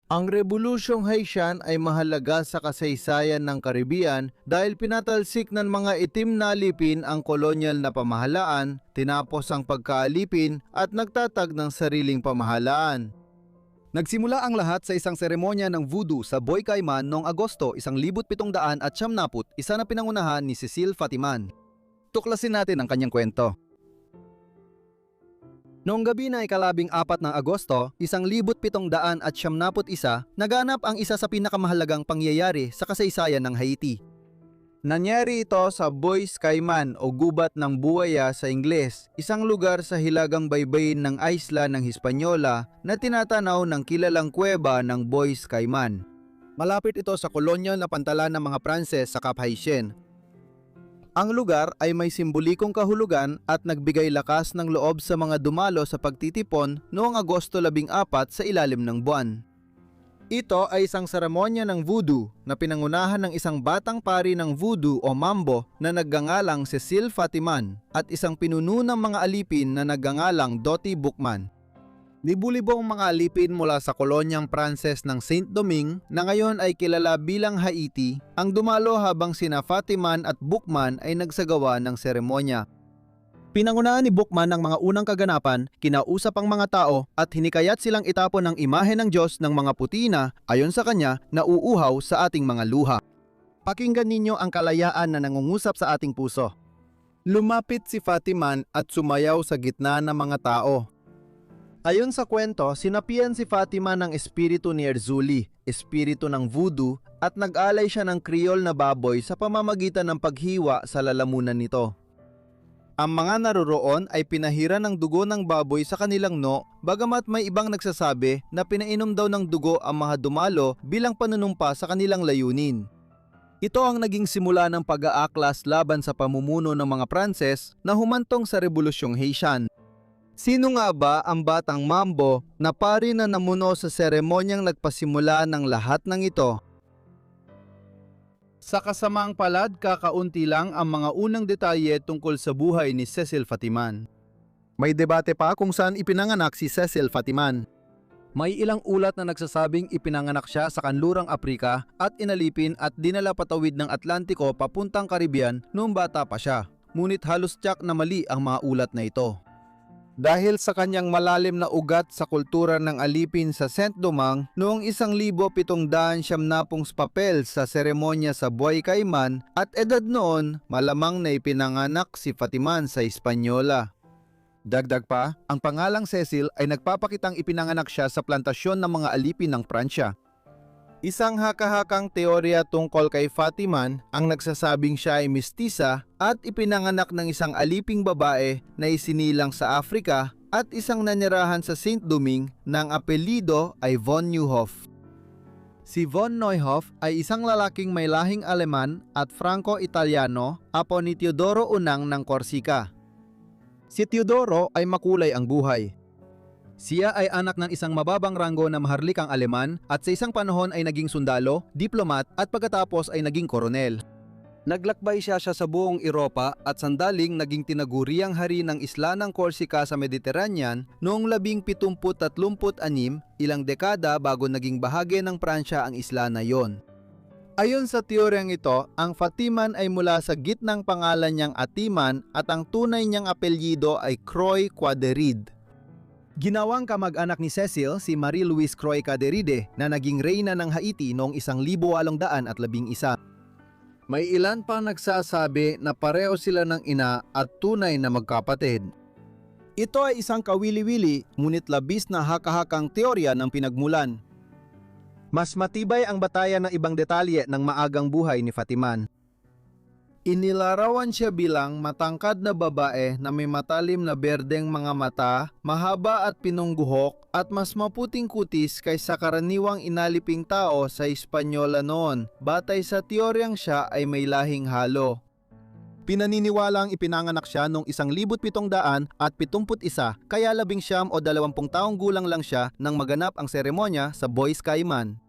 Ang Rebolusyong Haitian ay mahalaga sa kasaysayan ng Caribbean dahil pinatalsik ng mga itim na alipin ang kolonyal na pamahalaan, tinapos ang pagkaalipin at nagtatag ng sariling pamahalaan. Nagsimula ang lahat sa isang seremonya ng voodoo sa Boy Cayman noong Agosto 1771 na pinangunahan ni Cecil Fatiman. Tuklasin natin ang kanyang kwento. Noong gabi na ika-14 ng Agosto, 1771, naganap ang isa sa pinakamahalagang pangyayari sa kasaysayan ng Haiti. Nangyari ito sa Bois Cayman o Gubat ng Buwaya sa Ingles, isang lugar sa hilagang baybayin ng isla ng Hispaniola na tinatanaw ng kilalang kuweba ng Bois Cayman. Malapit ito sa kolonyal na pantalan ng mga Pranses sa Cap Haitien. Ang lugar ay may simbolikong kahulugan at nagbigay lakas ng loob sa mga dumalo sa pagtitipon noong Agosto 14 sa ilalim ng buwan. Ito ay isang seremonya ng voodoo na pinangunahan ng isang batang pari ng voodoo o mambo na nagngangalang Cecil Fatiman at isang pinuno ng mga alipin na nagngangalang Doti Boukman. Libu-libong mga alipin mula sa kolonyang Pranses ng Saint-Domingue na ngayon ay kilala bilang Haiti ang dumalo habang sina Fatiman at Boukman ay nagsagawa ng seremonya. Pinangunahan ni Boukman ang mga unang kaganapan, kinausap ang mga tao at hinikayat silang itapon ang imahe ng Diyos ng mga puti na, ayon sa kanya, nauuhaw sa ating mga luha. Pakinggan ninyo ang kalayaan na nangungusap sa ating puso. Lumapit si Fatiman at sumayaw sa gitna ng mga tao. Ayon sa kwento, sinapian si Fatima ng espiritu ni Erzuli, espiritu ng voodoo, at nag-alay siya ng Creole na baboy sa pamamagitan ng paghiwa sa lalamunan nito. Ang mga naroroon ay pinahiran ng dugo ng baboy sa kanilang no, bagamat may ibang nagsasabi na pinainom daw ng dugo ang mga dumalo bilang panunumpa sa kanilang layunin. Ito ang naging simula ng pag-aaklas laban sa pamumuno ng mga Pranses na humantong sa Rebolusyong Haitian. Sino nga ba ang batang mambo na pari na namuno sa seremonyang nagpasimula ng lahat ng ito? Sa kasamaang palad, kakaunti lang ang mga unang detalye tungkol sa buhay ni Cecil Fatiman. May debate pa kung saan ipinanganak si Cecil Fatiman. May ilang ulat na nagsasabing ipinanganak siya sa kanlurang Aprika at inalipin at dinala patawid ng Atlantiko papuntang Caribbean noong bata pa siya. Ngunit halos tiyak na mali ang mga ulat na ito. Dahil sa kanyang malalim na ugat sa kultura ng alipin sa Saint-Domingue noong 1770 papel sa seremonya sa Boy Cayman at edad noon, malamang na ipinanganak si Fatiman sa Hispaniola. Dagdag pa, ang pangalang Cecil ay nagpapakitang ipinanganak siya sa plantasyon ng mga alipin ng Pransya. Isang haka-hakang teorya tungkol kay Fatiman ang nagsasabing siya ay mistisa at ipinanganak ng isang aliping babae na isinilang sa Afrika at isang nanirahan sa Saint-Domingue na ang apelyido ay von Neuhoff. Si von Neuhoff ay isang lalaking may lahing Aleman at Franco-Italiano, apo ni Teodoro Unang ng Corsica. Si Teodoro ay makulay ang buhay. Siya ay anak ng isang mababang ranggo na maharlikang Aleman at sa isang panahon ay naging sundalo, diplomat at pagkatapos ay naging koronel. Naglakbay siya sa buong Europa at sandaling naging tinaguriang hari ng isla ng Corsica sa Mediterranean noong 1736, ilang dekada bago naging bahagi ng Pransya ang isla na yon. Ayon sa teoryang ito, ang Fatiman ay mula sa gitnang pangalan niyang Atiman at ang tunay niyang apelyido ay Croix Quaderide. Ginawang kamag-anak ni Cecil si Marie-Louise Croix Caderide na naging reyna ng Haiti noong 1811. May ilan pang nagsasabi na pareho sila ng ina at tunay na magkapatid. Ito ay isang kawili-wili ngunit labis na haka-hakang teorya ng pinagmulan. Mas matibay ang batayan ng ibang detalye ng maagang buhay ni Fatiman. Inilarawan siya bilang matangkad na babae na may matalim na berdeng mga mata, mahaba at pinungguhok at mas maputing kutis kaysa karaniwang inaliping tao sa Hispaniola noon, batay sa teoryang siya ay may lahing halo. Pinaniniwalang ipinanganak siya noong 1771 kaya 19 o 20 taong gulang lang siya nang maganap ang seremonya sa Bois Cayman.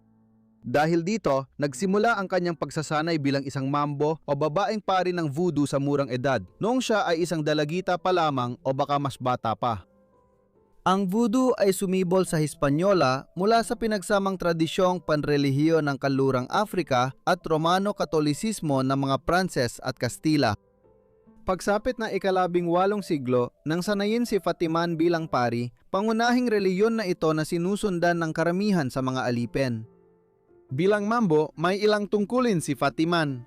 Dahil dito, nagsimula ang kanyang pagsasanay bilang isang mambo o babaeng pari ng voodoo sa murang edad, noong siya ay isang dalagita pa lamang o baka mas bata pa. Ang voodoo ay sumibol sa Hispaniola mula sa pinagsamang tradisyong panrelihiyon ng kanlurang Afrika at Romano-Katolisismo ng mga Pranses at Kastila. Pagsapit na ika-18 siglo, nang sanayin si Fatiman bilang pari, pangunahing relihiyon na ito na sinusundan ng karamihan sa mga alipin. Bilang mambo, may ilang tungkulin si Fatiman.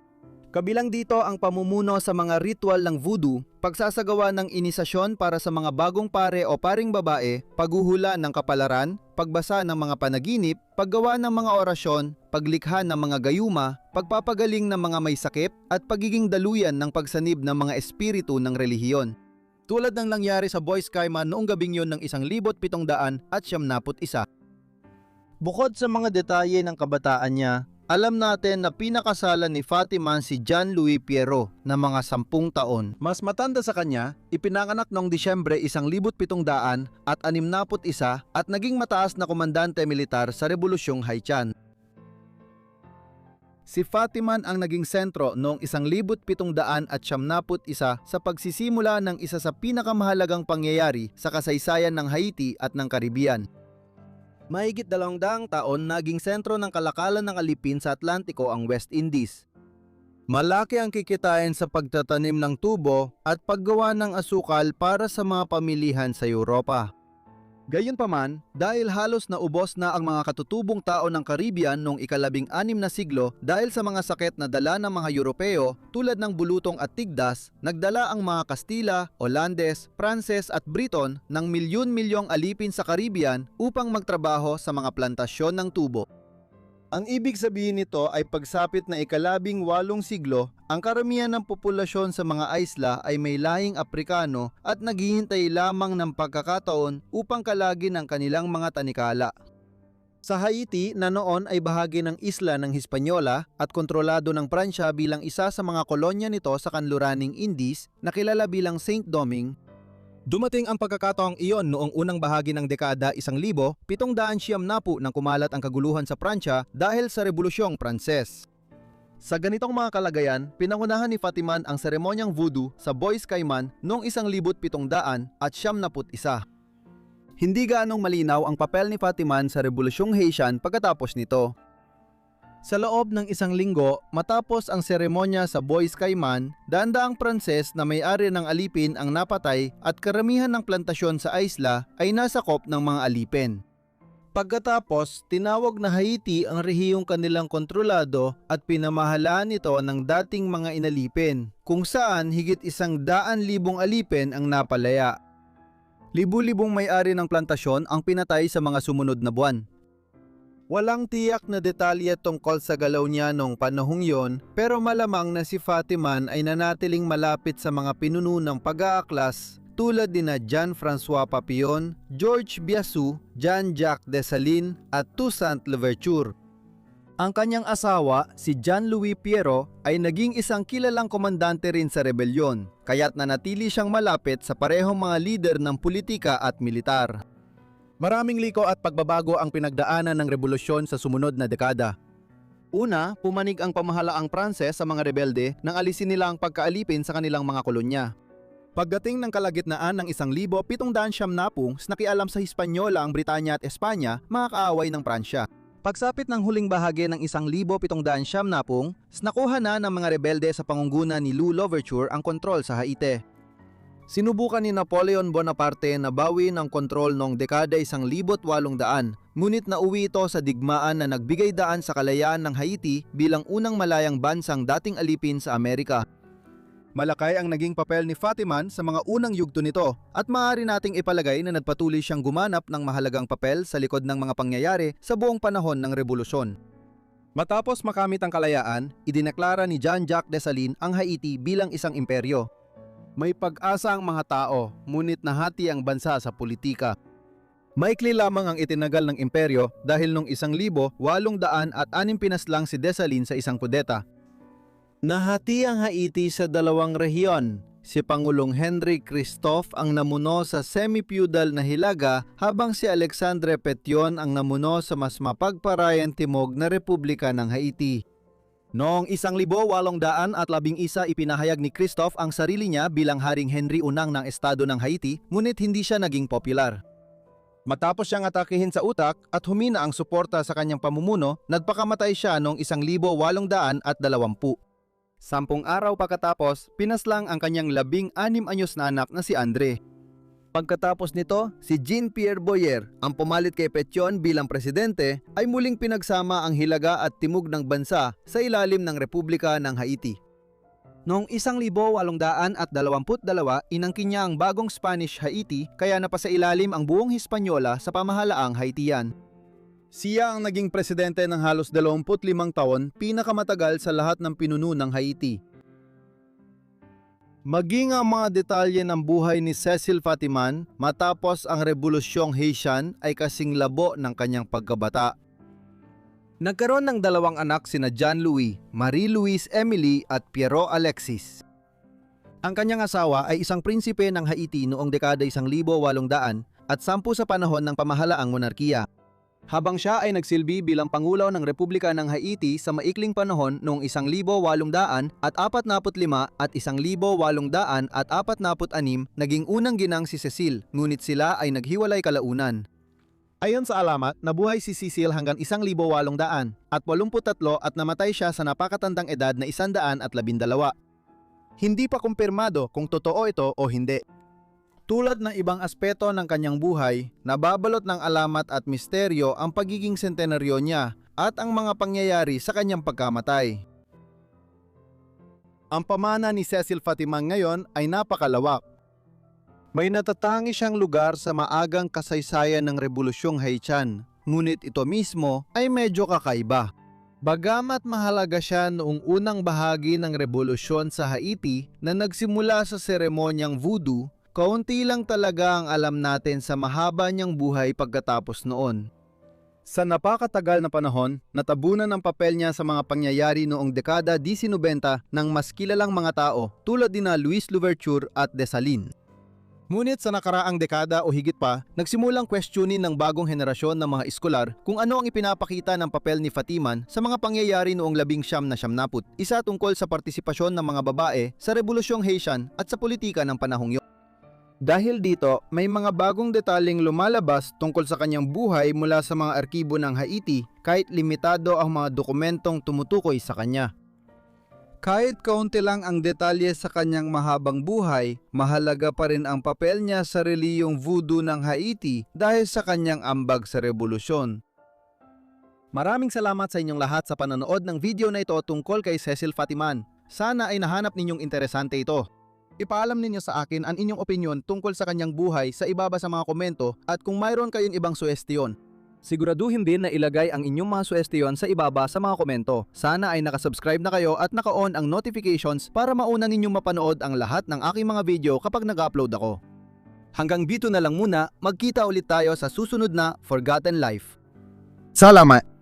Kabilang dito ang pamumuno sa mga ritual ng voodoo, pagsasagawa ng inisasyon para sa mga bagong pare o paring babae, paghuhula ng kapalaran, pagbasa ng mga panaginip, paggawa ng mga orasyon, paglikha ng mga gayuma, pagpapagaling ng mga may sakit, at pagiging daluyan ng pagsanib ng mga espiritu ng relihiyon. Tulad ng nangyari sa Bois Cayman noong gabing yon ng 1771. Bukod sa mga detalye ng kabataan niya, alam natin na pinakasalan ni Fatiman si John Louis Piero na mga 10 taon. Mas matanda sa kanya, ipinanganak noong Disyembre 1761 at naging mataas na komandante militar sa Rebolusyong Haitian. Si Fatiman ang naging sentro noong 1771 sa pagsisimula ng isa sa pinakamahalagang pangyayari sa kasaysayan ng Haiti at ng Caribbean. Mahigit 200 taon naging sentro ng kalakalan ng alipin sa Atlantiko ang West Indies. Malaki ang kikitain sa pagtatanim ng tubo at paggawa ng asukal para sa mga pamilihan sa Europa. Gayunpaman, dahil halos naubos na ang mga katutubong tao ng Caribbean noong ika-16 na siglo dahil sa mga sakit na dala ng mga Europeo tulad ng bulutong at tigdas, nagdala ang mga Kastila, Holandes, Pranses at Briton ng milyon-milyong alipin sa Caribbean upang magtrabaho sa mga plantasyon ng tubo. Ang ibig sabihin nito ay pagsapit na ika-18 siglo, ang karamihan ng populasyon sa mga isla ay may lahing Aprikano at naghihintay lamang ng pagkakataon upang kalagin ang kanilang mga tanikala. Sa Haiti na noon ay bahagi ng isla ng Hispaniola at kontrolado ng Pransya bilang isa sa mga kolonya nito sa kanluraning Indies na kilala bilang Saint Domingue, dumating ang pagkakataong iyon noong unang bahagi ng dekada 1790 nang kumalat ang kaguluhan sa Pransya dahil sa Rebolusyong Pranses. Sa ganitong mga kalagayan, pinangunahan ni Fatiman ang seremonyang voodoo sa Bois Cayman noong 1771. Hindi gaanong malinaw ang papel ni Fatiman sa Rebolusyong Haitian pagkatapos nito. Sa loob ng 1 linggo, matapos ang seremonya sa Bois Cayman, daang Pranses na may-ari ng alipin ang napatay at karamihan ng plantasyon sa isla ay nasakop ng mga alipin. Pagkatapos, tinawag na Haiti ang rehiyong kanilang kontrolado at pinamahalaan ito ng dating mga inalipin, kung saan higit 100,000 alipin ang napalaya. Libu-libong may-ari ng plantasyon ang pinatay sa mga sumunod na buwan. Walang tiyak na detalye tungkol sa galaw niya noong panahong yon, pero malamang na si Fatiman ay nanatiling malapit sa mga pinuno ng pag-aaklas tulad ni Jean-François Papillon, Georges Biassou, Jean-Jacques Dessalines at Toussaint Louverture. Ang kanyang asawa, si John Louis Piero, ay naging isang kilalang komandante rin sa rebelyon, kaya't nanatili siyang malapit sa parehong mga lider ng politika at militar. Maraming liko at pagbabago ang pinagdaanan ng revolusyon sa sumunod na dekada. Una, pumanig ang pamahalaang Pranses sa mga rebelde nang alisin nila ang pagkaalipin sa kanilang mga kolonya. Pagdating ng kalagitnaan ng 1770, nakialam sa Hispaniola ang Britanya at Espanya, mga kaaway ng Pransya. Pagsapit ng huling bahagi ng 1770, nakuha na ng mga rebelde sa pangunguna ni Louverture ang kontrol sa Haiti. Sinubukan ni Napoleon Bonaparte na bawin ang kontrol noong dekada 1800, ngunit nauwi ito sa digmaan na nagbigay daan sa kalayaan ng Haiti bilang unang malayang bansang dating alipin sa Amerika. Malakay ang naging papel ni Fatiman sa mga unang yugto nito at maaari nating ipalagay na nagpatuloy siyang gumanap ng mahalagang papel sa likod ng mga pangyayari sa buong panahon ng revolusyon. Matapos makamit ang kalayaan, idineklara ni Jean-Jacques Dessalines ang Haiti bilang isang imperyo. May pag-asa ang mga tao, ngunit nahati ang bansa sa politika. Maikli lamang ang itinagal ng imperyo dahil noong 1860 pinaslang si Dessalines sa isang kudeta. Nahati ang Haiti sa dalawang rehiyon. Si Pangulong Henry Christophe ang namuno sa semi-feudal na Hilaga habang si Alexandre Petion ang namuno sa mas mapagparayang timog na Republika ng Haiti. Noong 1811 ipinahayag ni Christophe ang sarili niya bilang Haring Henry I ng Estado ng Haiti, ngunit hindi siya naging popular. Matapos siyang atakihin sa utak at humina ang suporta sa kanyang pamumuno, nagpakamatay siya noong 1820. 10 araw pagkatapos, pinaslang ang kanyang 16 anyos na anak na si Andre. Pagkatapos nito, si Jean-Pierre Boyer, ang pumalit kay Pétion bilang presidente, ay muling pinagsama ang hilaga at timog ng bansa sa ilalim ng Republika ng Haiti. Noong 1822, inangkin niya ang bagong Spanish Haiti kaya napasailalim ang buong Hispaniola sa pamahalaang Haitian. Siya ang naging presidente ng halos 25 taon, pinakamatagal sa lahat ng pinuno ng Haiti. Maging ang mga detalye ng buhay ni Cecil Fatiman matapos ang Rebolusyong Haitian ay kasing labo ng kanyang pagkabata. Nagkaroon ng 2 anak sina John Louis, Marie-Louise Emily at Pierrot Alexis. Ang kanyang asawa ay isang prinsipe ng Haiti noong dekada 1800 at 10 sa panahon ng pamahalaang monarkiya. Habang siya ay nagsilbi bilang Pangulo ng Republika ng Haiti sa maikling panahon noong 1845 at 1846, naging unang ginang si Cecil, ngunit sila ay naghiwalay kalaunan. Ayon sa alamat, nabuhay si Cecil hanggang 1883 at namatay siya sa napakatandang edad na 112. Hindi pa kumpirmado kung totoo ito o hindi. Tulad ng ibang aspeto ng kanyang buhay, nababalot ng alamat at misteryo ang pagiging sentenaryo niya at ang mga pangyayari sa kanyang pagkamatay. Ang pamana ni Cecil Fatiman ngayon ay napakalawak. May natatangi siyang lugar sa maagang kasaysayan ng Rebolusyong Haitian, ngunit ito mismo ay medyo kakaiba. Bagamat mahalaga siya noong unang bahagi ng revolusyon sa Haiti na nagsimula sa seremonyang voodoo, kaunti lang talaga ang alam natin sa mahaba niyang buhay pagkatapos noon. Sa napakatagal na panahon, natabunan ang papel niya sa mga pangyayari noong dekada 1990 ng mas kilalang mga tao tulad ni Louis Louverture at Dessalines. Ngunit sa nakaraang dekada o higit pa, nagsimulang questionin ng bagong henerasyon ng mga eskolar kung ano ang ipinapakita ng papel ni Fatiman sa mga pangyayari noong 1970, isa tungkol sa partisipasyon ng mga babae sa Rebolusyong Haitian at sa politika ng panahong iyon. Dahil dito, may mga bagong detaling lumalabas tungkol sa kanyang buhay mula sa mga arkibo ng Haiti kahit limitado ang mga dokumentong tumutukoy sa kanya. Kahit kaunti lang ang detalye sa kanyang mahabang buhay, mahalaga pa rin ang papel niya sa reliyong voodoo ng Haiti dahil sa kanyang ambag sa revolusyon. Maraming salamat sa inyong lahat sa panonood ng video na ito tungkol kay Cecil Fatiman. Sana ay nahanap ninyong interesante ito. Ipaalam ninyo sa akin ang inyong opinyon tungkol sa kanyang buhay sa ibaba sa mga komento at kung mayroon kayong ibang suhestiyon. Siguraduhin din na ilagay ang inyong mga suhestiyon sa ibaba sa mga komento. Sana ay nakasubscribe na kayo at naka-on ang notifications para mauna ninyong mapanood ang lahat ng aking mga video kapag nag-upload ako. Hanggang dito na lang muna, magkita ulit tayo sa susunod na Forgotten Life. Salamat!